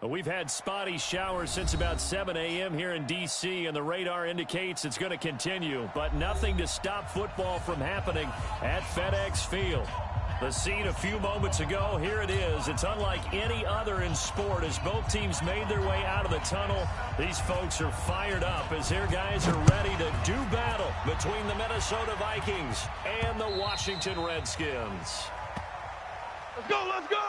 We've had spotty showers since about 7 a.m. here in D.C., and the radar indicates it's going to continue, but nothing to stop football from happening at FedEx Field. The scene a few moments ago, here it is. It's unlike any other in sport as both teams made their way out of the tunnel. These folks are fired up as their guys are ready to do battle between the Minnesota Vikings and the Washington Redskins. Let's go, let's go!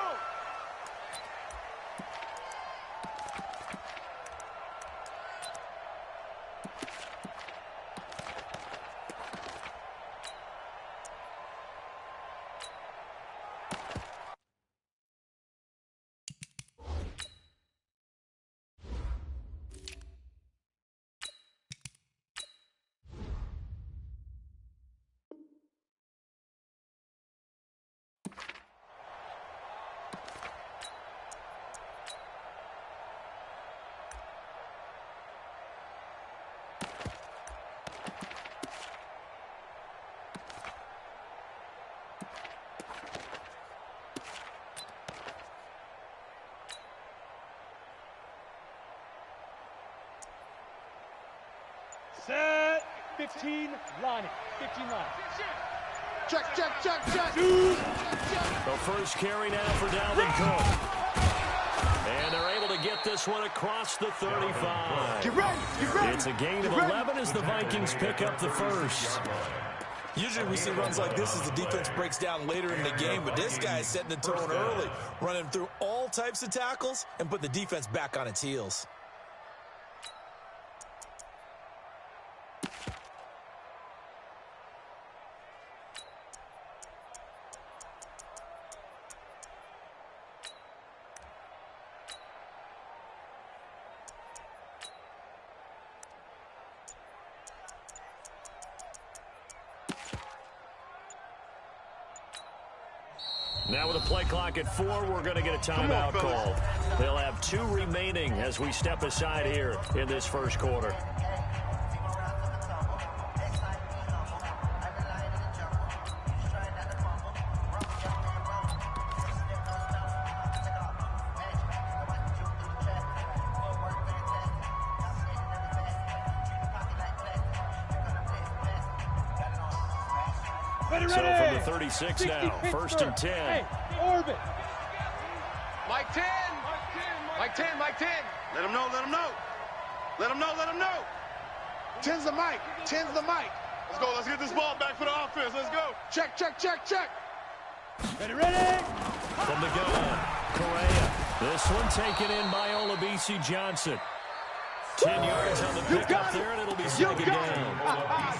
Set. 15 lining. 15 line. Check, check, check, check. The first carry now for Dalvin Cook. And they're able to get this one across the 35. Get ready, get ready. It's a gain of 11 as the Vikings pick up the first. Usually we see runs like this as the defense breaks down later in the game, but this guy is setting the tone early, running through all types of tackles and put the defense back on its heels. Now with a play clock at 4, we're going to get a timeout called. They'll have 2 remaining as we step aside here in this first quarter. So from the 36 now, first and 10. Hey, orbit. Mike 10. Mike 10, Mike 10. Let him know, let him know. Let him know, let him know. 10's the mic, 10's the mic. Let's go, let's get this ball back for the offense. Let's go. Check, check, check, check. Ready, ready. From the gun, Correa. This one taken in by Olabisi Johnson. 10 yards on the pickup there, and it'll be second down.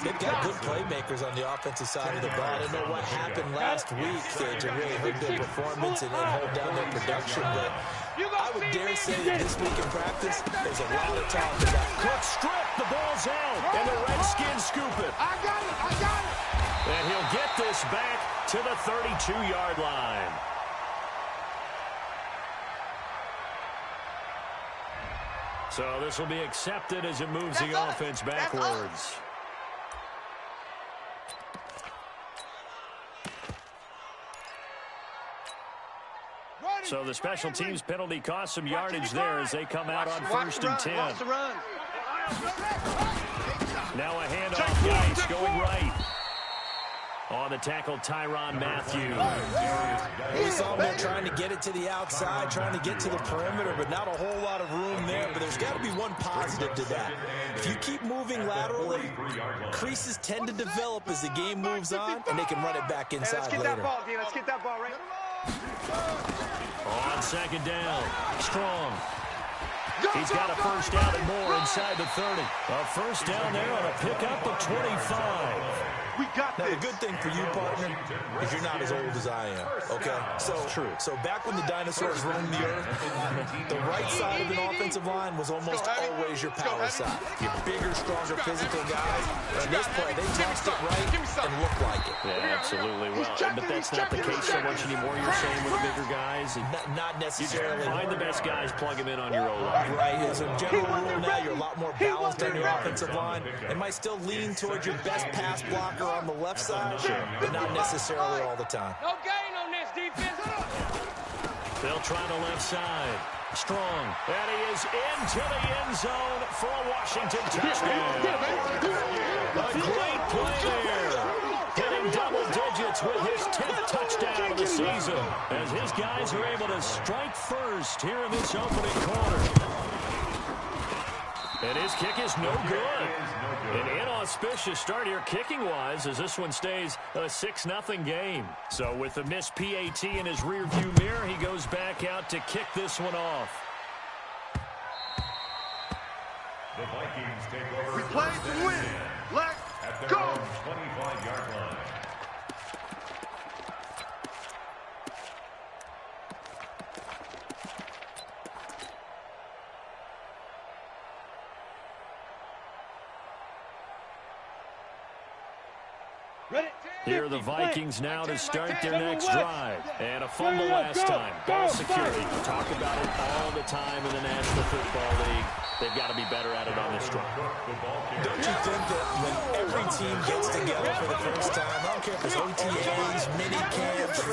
They've got good playmakers on the offensive side of the ball. I don't know what happened last week to really hurt their performance and hold down their production, but I would dare say that this week in practice, there's a lot of talk about Cook stripped, the ball's out, and the Redskins scoop it. I got it, I got it. And he'll get this back to the 32-yard line. So this will be accepted as it moves the offense backwards. So the special teams penalty cost some yardage there as they come out on first and 10. Watch the run. Now a handoff, Geis going right. On the tackle, Tyrann Mathieu. We saw him there trying to get it to the outside, trying to get to the perimeter, but not a whole lot of room there. But there's got to be one positive to that. If you keep moving laterally, creases tend to develop as the game moves on, and they can run it back inside later. Let's get that ball right. On second down, Strong. He's got a first down and more inside the 30. A first down there on a pickup of 25. We got Now, the good thing for you, partner, is you're not as old as I am, okay? So back when the dinosaurs roamed the earth, the right side of an offensive line was almost always your power side. Your bigger, stronger, physical guys. And this play, they tossed it right and looked like it. Yeah, absolutely. Well, but that's not the case so much anymore, you're saying, with the bigger guys. Not necessarily. You find the best guys, plug them in on your O-line. Right. As a general rule now, you're a lot more balanced on your offensive line. It might still lean towards your best pass blocker on the left side, but not necessarily all the time. No gain on this defense. They'll try the left side. strong. And he is into the end zone for a Washington touchdown. A great play there. Hitting double digits with his 10th touchdown of the season, as his guys are able to strike first here in this opening quarter. And his kick is no good. An inauspicious start here kicking-wise, as this one stays a 6-0 game. So with the missed PAT in his rearview mirror, he goes back out to kick this one off. The Vikings take over. We play to win. Let's go. 25-yard line. Here are the Vikings now to start their next drive. And a fumble last time. Ball security. Talk about it all the time in the National Football League. They've got to be better at it on this drive. Don't you think that when every team gets together for the first time, I don't care if it's OTAs, mini camps,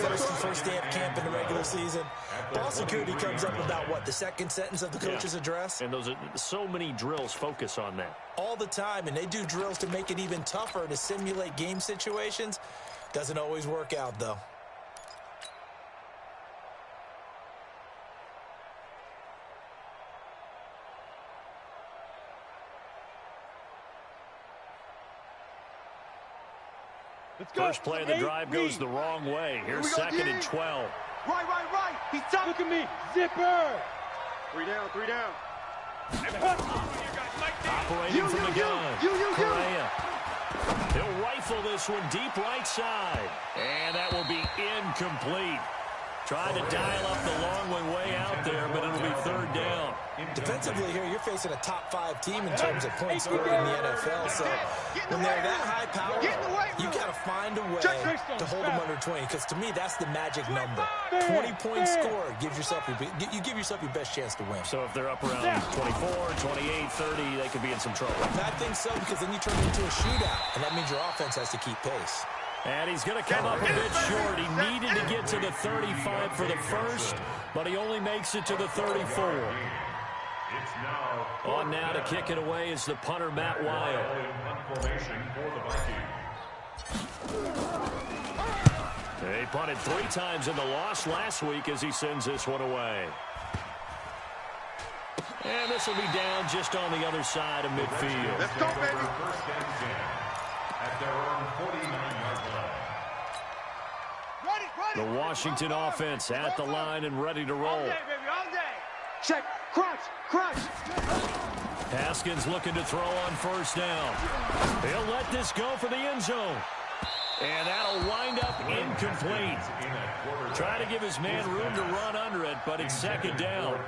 first day of camp in the regular season, ball security comes up about what, the second sentence of the coach's address? And those are so many drills focus on that. All the time, and they do drills to make it even tougher to simulate game situations. Doesn't always work out, though. First play of the drive goes the wrong way. Here's second and 12. Right. He's tough. Look at me. Zipper. 3 down, 3 down. Operating from the gun. Correa. He'll rifle this one deep right side. And that will be incomplete. Trying to dial up the long one way out there, but it'll be third down. Defensively here, you're facing a top-5 team in terms of points scored in the NFL. So when they're that high power, you got to find a way to hold them under 20. Because to me, that's the magic number. 20 points scored gives yourself you give yourself your best chance to win. So if they're up around 24, 28, 30, they could be in some trouble. I think so, because then you turn it into a shootout, and that means your offense has to keep pace. And he's going to come up a bit short. He needed to get to the 35 for the first, but he only makes it to the 34. On now to kick it away is the punter, Matt Weil. He punted 3 times in the loss last week as he sends this one away. And this will be down just on the other side of midfield. Let's go, baby. At their own 49-yard line. The Washington offense at the line and ready to roll. All day, baby, all day. Check, crunch. Haskins looking to throw on first down. He'll let this go for the end zone. And that'll wind up incomplete. Try to give his man room to run under it, but it's second down.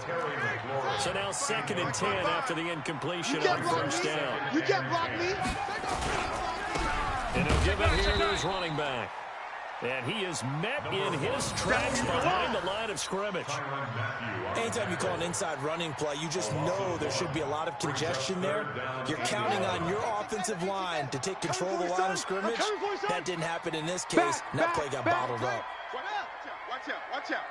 So now second and 10 after the incompletion on first down. You can't block me. And he'll give it here to his running back. And he is met in his tracks behind the line of scrimmage. Anytime you call an inside running play, you just know there should be a lot of congestion there. You're counting on your offensive line to take control of the line of scrimmage. That didn't happen in this case, and that play got bottled up. Watch out.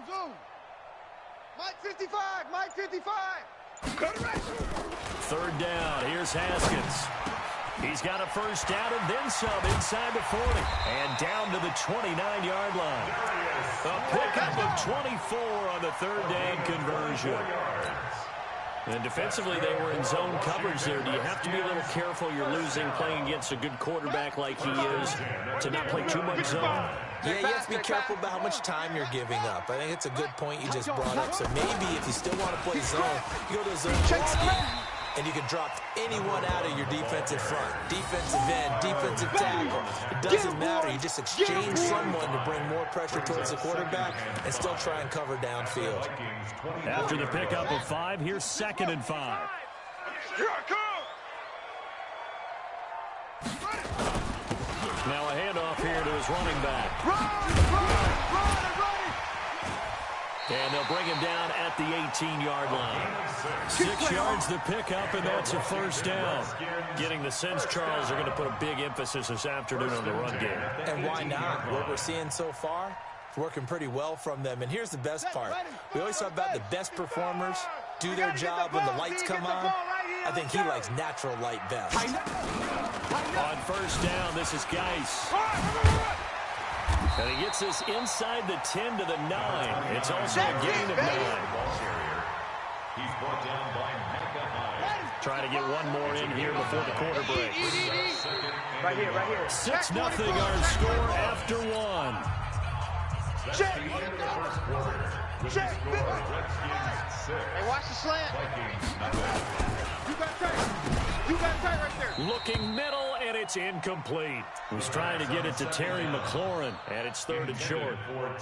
Zoom. Mike 55. Third down. Here's Haskins. He's got a first down and then some inside the 40. And down to the 29-yard line. A pickup of 24 on the third down conversion. And defensively, they were in zone coverage there. Do you have to be a little careful? You're losing playing against a good quarterback like he is to not play too much zone? Yeah, you have to be careful about how much time you're giving up. I think it's a good point you just brought up. So maybe if you still want to play zone, you go to a zone blitz scheme, and you can drop anyone out of your defensive front. Defensive end, defensive tackle. It doesn't matter. You just exchange someone to bring more pressure towards the quarterback and still try and cover downfield. After the pickup of 5, here's second and 5. Here I come. Now a handoff here to his running back. Run! And they'll bring him down at the 18-yard line. 6 yards to pick up, and that's a first down. Getting the sense, Charles, are going to put a big emphasis this afternoon on the run game. And why not? What we're seeing so far, it's working pretty well from them. And here's the best part. We always talk about the best performers do their job when the lights come on. I think he likes natural light best. On first down, this is Geis. And he gets this inside the 10 to the 9. It's also a gain of 9. He's brought down by Micah Hyde. Trying to get one more in here before the quarter break. Right here, right here. 6-0 our score after one. That's the end of the first quarter. With the score, Redskins 6. Hey, watch the slant. Vikings nothing. You got tight. You got tight right there. Looking middle, and it's incomplete. He's trying to get it to Terry McLaurin, and it's 3rd and short.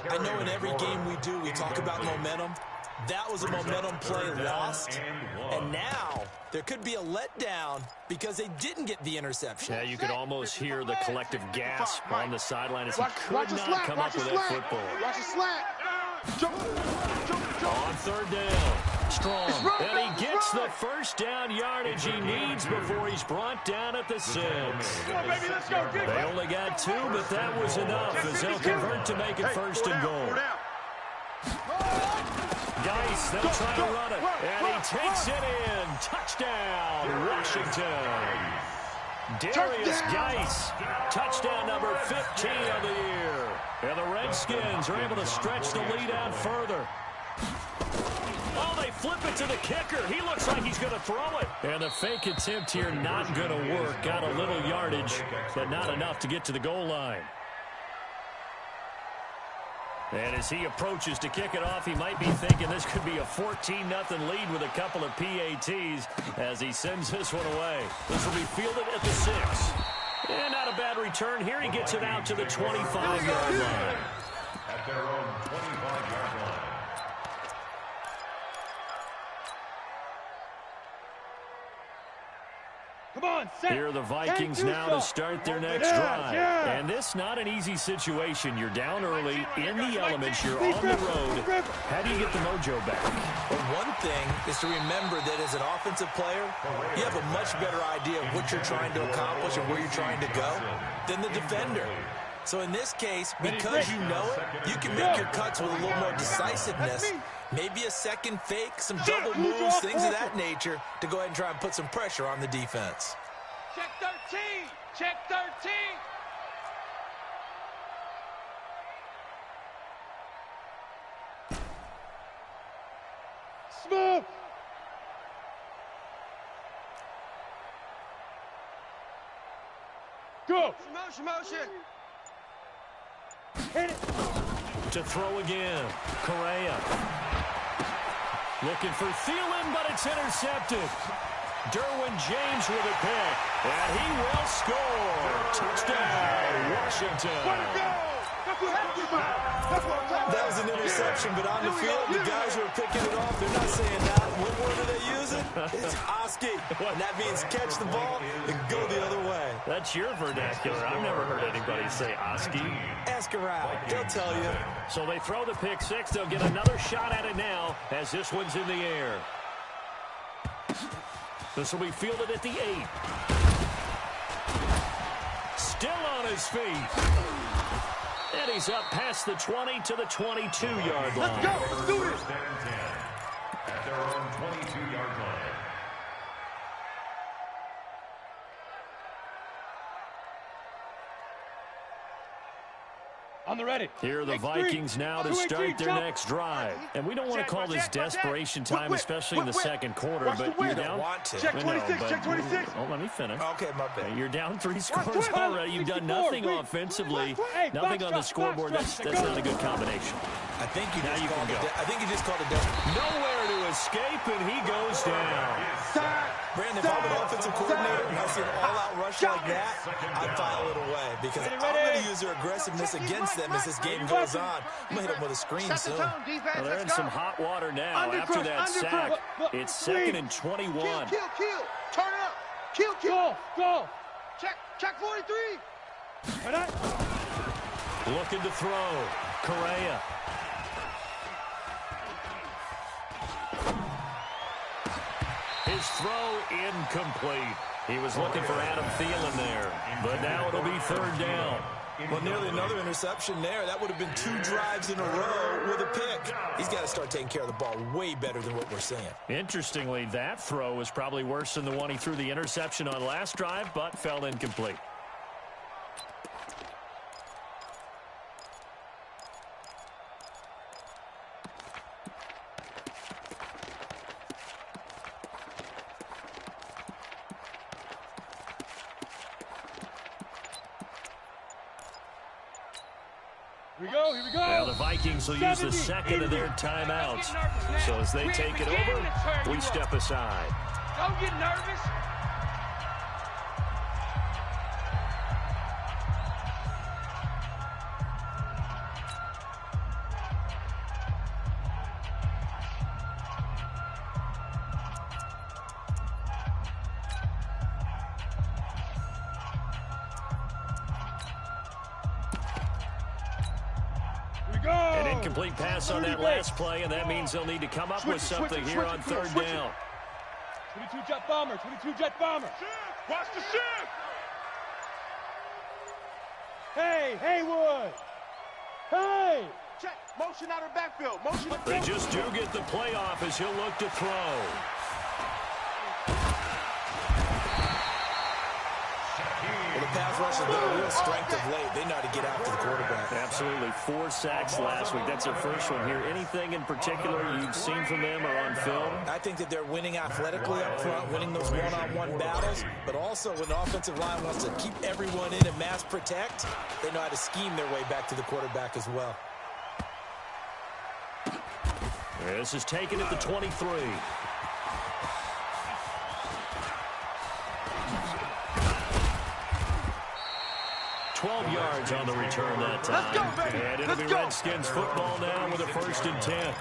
I know in every game we do, we talk about momentum. That was a momentum play lost. And now there could be a letdown because they didn't get the interception. Yeah, you could almost hear the collective gasp on the sideline as he could not come up with that football. Watch the slant. On 3rd down, Strong, and he gets the first down yardage he needs before he's brought down at the 6. They only got 2, but that was enough as they'll convert to make it 1st and goal. Geis, they'll try to run it, and he takes it in. Touchdown, Washington. Darius Geis, touchdown number 15 of the year. And the Redskins are able to stretch the lead out further. Oh, they flip it to the kicker. He looks like he's going to throw it. And the fake attempt here not going to work. Got a little yardage, but not enough to get to the goal line. And as he approaches to kick it off, he might be thinking this could be a 14-0 lead with a couple of PATs as he sends this one away. This will be fielded at the 6. And not a bad return. Here he gets it out to the 25-yard line. At their own 25-yard line. Come on, set. Here are the Vikings now to start their next drive. And this not an easy situation. You're down early, in the elements, you're on the road. How do you get the mojo back? Well, one thing is to remember that as an offensive player, you have a much better idea of what you're trying to accomplish and where you're trying to go than the defender. So in this case, because you know it, you can make your cuts with a little more decisiveness. Maybe a second fake, some double moves, things of that nature to go ahead and try and put some pressure on the defense. Check 13. Check 13. Smooth. Go. Motion. Hit it. To throw again, Correa. Looking for Thielen, but it's intercepted. Derwin James with a pick, and he will score. Touchdown, Washington. That was an interception, but on the field, the guys who are picking it off, they're not saying that. What word are they using? It's Oski, and that means catch the ball and go the other way. That's your vernacular. I've never heard anybody say Oski. Ask around. They'll tell you. So they throw the pick 6. They'll get another shot at it now as this one's in the air. This will be fielded at the 8. Still on his feet. And he's up past the 20 to the 22-yard line. Let's go. Let's do this. First and 10 at their own 22-yard line. On the ready. Here are the Vikings now to start their next drive. And we don't want to call this desperation time, especially in the second quarter, but you're down. Check 26. Check 26. Oh, let me finish. Okay, my bad. You're down 3 scores already. You've done nothing offensively, nothing on the scoreboard. That's not a good combination. I think you Now just you called can it. go. I think you just called it desperate. Nowhere to escape, and he goes down. Brandon, if I'm an offensive coordinator and I see an all-out rush like that, I'd file it away because I'm going to use their aggressiveness against them as this game goes on. I'm going to hit them with a screen soon. Well, they're in some hot water now after that sack. It's 2nd and 21. Kill. Turn it up. Kill. Go. Check 43. All right. Looking to throw. Correa. His throw incomplete. He was looking for Adam Thielen there, but now it'll be third down. Well, nearly another interception there. That would have been 2 drives in a row with a pick. He's got to start taking care of the ball way better than what we're seeing. Interestingly, that throw was probably worse than the one he threw the interception on last drive, but fell incomplete. Here we go. Now the Vikings will use the second of their timeouts. So as they take it over, we step aside. Don't get nervous. An incomplete pass on that last play, and that means they'll need to come up with something here on third down. 22 jet bomber, 22 jet bomber. Watch the shift. Hey, Haywood. Hey. Check. Motion out of the backfield. Motion. They just do get the playoff as he'll look to throw. Well, the pass rush has been a real strength of late. They know how to get after the quarterback. Absolutely. 4 sacks last week. That's their first one here. Anything in particular you've seen from them or on film? I think that they're winning athletically up front, winning those one-on-one battles, but also when the offensive line wants to keep everyone in and mass protect, they know how to scheme their way back to the quarterback as well. This is taken at the 23. Yards on the return that time. And it'll be Redskins football now with a 1st and 10.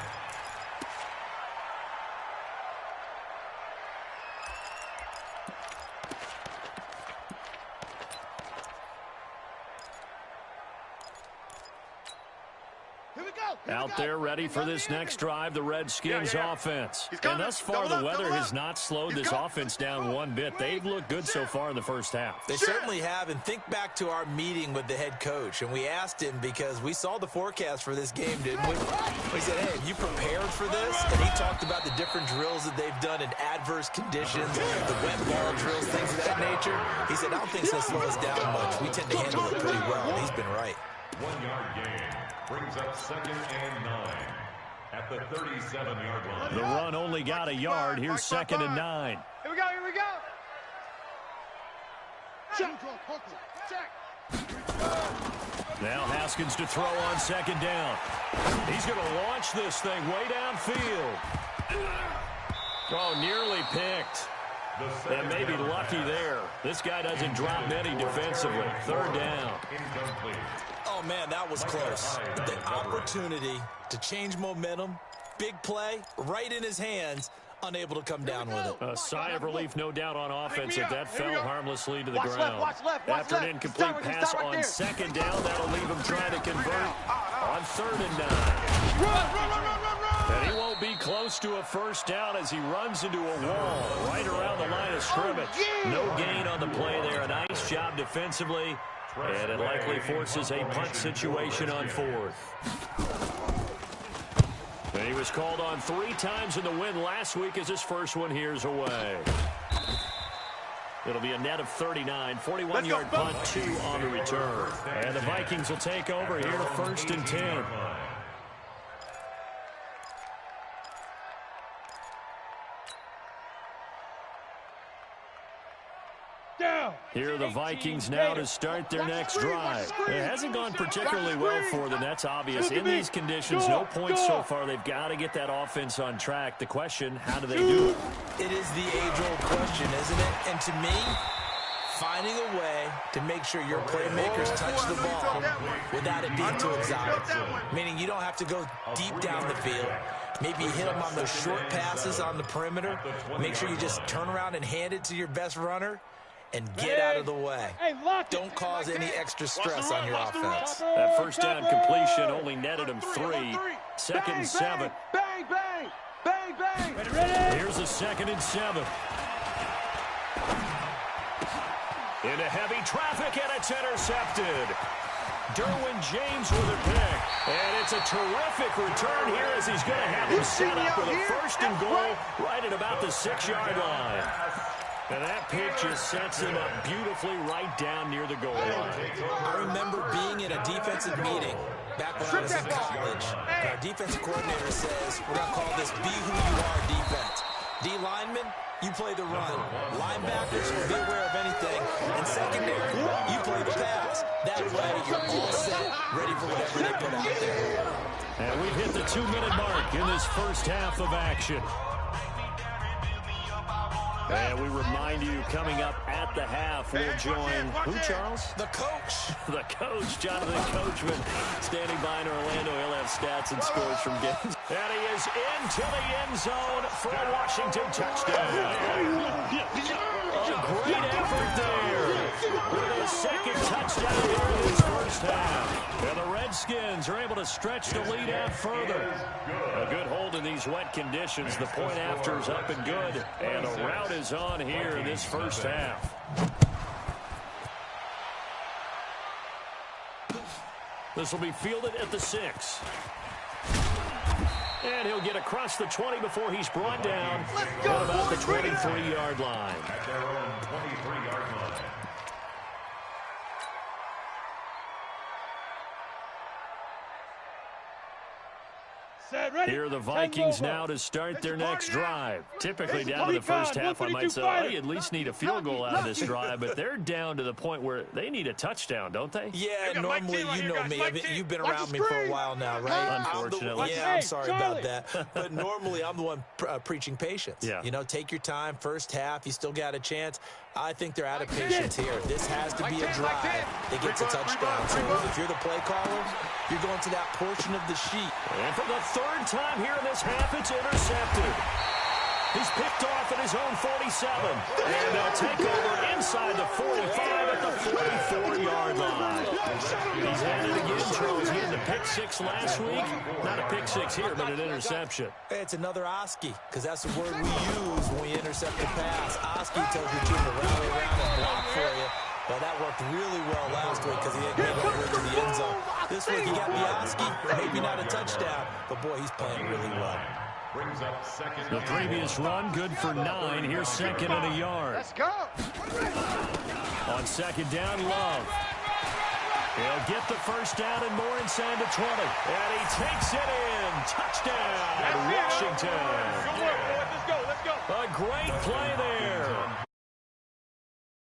Out there ready for this next drive, the Redskins offense. And thus far, the weather has not slowed this offense down one bit. They've looked good so far in the first half. They certainly have, and think back to our meeting with the head coach, and we asked him because we saw the forecast for this game, didn't we? We said, hey, have you prepared for this? And he talked about the different drills that they've done in adverse conditions, the wet ball drills, things of that nature. He said, I don't think it's going to slow us down much. We tend to handle it pretty well, and he's been right. 1-yard gain brings up 2nd and 9 at the 37-yard line. The run only got a yard. Here's 2nd and 9. Here we go. Check. Now Haskins to throw on 2nd down. He's going to launch this thing way downfield. Oh, nearly picked. And maybe lucky there. This guy doesn't drop many defensively. 3rd down. Oh, man, that was close. The opportunity to change momentum, big play, right in his hands, unable to come down with it. A sigh of relief, no doubt, on offense if that fell harmlessly to the ground. After an incomplete pass on 2nd down, that'll leave him trying to convert on 3rd and 9. And he won't be close to a 1st down as he runs into a wall right around the line of scrimmage. No gain on the play there. A nice job defensively. And it likely forces a punt situation on 4th. And he was called on 3 times in the win last week as his first one here's away. It'll be a net of 39, 41-yard punt, 2 on the return. And the Vikings will take over here, 1st and 10. Here are the Vikings now to start their next drive. It hasn't gone particularly well for them, that's obvious. In these conditions, no points so far. They've got to get that offense on track. The question, how do they do it? It is the age-old question, isn't it? And to me, finding a way to make sure your playmakers touch the ball without it being too exotic. Meaning you don't have to go deep down the field. Maybe hit them on those short passes on the perimeter. Make sure you just turn around and hand it to your best runner and get out of the way. Don't cause any extra stress on your offense. That 1st down completion only netted him 3. 2nd and 7. Bang, bang. Bang, bang. Here's a 2nd and 7. Into heavy traffic, and it's intercepted. Derwin James with a pick. And it's a terrific return here as he's going to have him set up with a 1st and goal right at about the 6-yard line. And that pick just sets him up beautifully right down near the goal line. I remember being in a defensive meeting back when I was in college. And our defensive coordinator says, we're going to call this be who you are defense. D linemen, you play the run. Linebackers, be aware of anything. And secondary, you play the pass. That way, you're all set, ready for whatever they put out there. And we've hit the 2-minute mark in this first half of action. And we remind you, coming up at the half, we'll join, who, Charles? The coach. The coach, Jonathan Coachman, standing by in Orlando. He'll have stats and scores from games. And he is into the end zone for a Washington touchdown. A great effort there with a 2nd touchdown here in this first half. And the Redskins are able to stretch the lead out further. A good hold in these wet conditions. The point after is up and good. And the route is on here in this first half. This will be fielded at the 6. And he'll get across the 20 before he's brought down at about the 23-yard line. At their own 23-yard line. Here are the Vikings now to start their next drive. Typically down to the first half, I might say, oh, you at least need a field goal out of this drive, but they're down to the point where they need a touchdown, don't they? Yeah, normally, you know me. You've been around me for a while now, right? Unfortunately. I'm sorry about that. But normally, I'm the one preaching patience. Yeah. You know, take your time. First half, you still got a chance. I think they're out of patience here. This has to be a drive that gets a touchdown. So if you're the play caller, you're going to that portion of the sheet. And for the 3rd time here in this half, it's intercepted. He's picked off at his own 47. And they'll take over inside the 45 at the 44-yard line. He's had it again, Charles. He had the pick 6 last week. Not a pick 6 here, but an interception. It's another Oski, because that's the word we use when we intercept the pass. Oski tells your team to rally around and block for you. Well, that worked really well last week because he didn't get over to the end zone. This week he got the Oski, maybe not a touchdown, but boy, he's playing really well. Brings up 2nd. The previous run, good for 9. Here's 2nd and a yard. Let's go. On 2nd down, Love. He'll get the first down and more inside the 20. And he takes it in. Touchdown, Washington. Let's go. A great play there.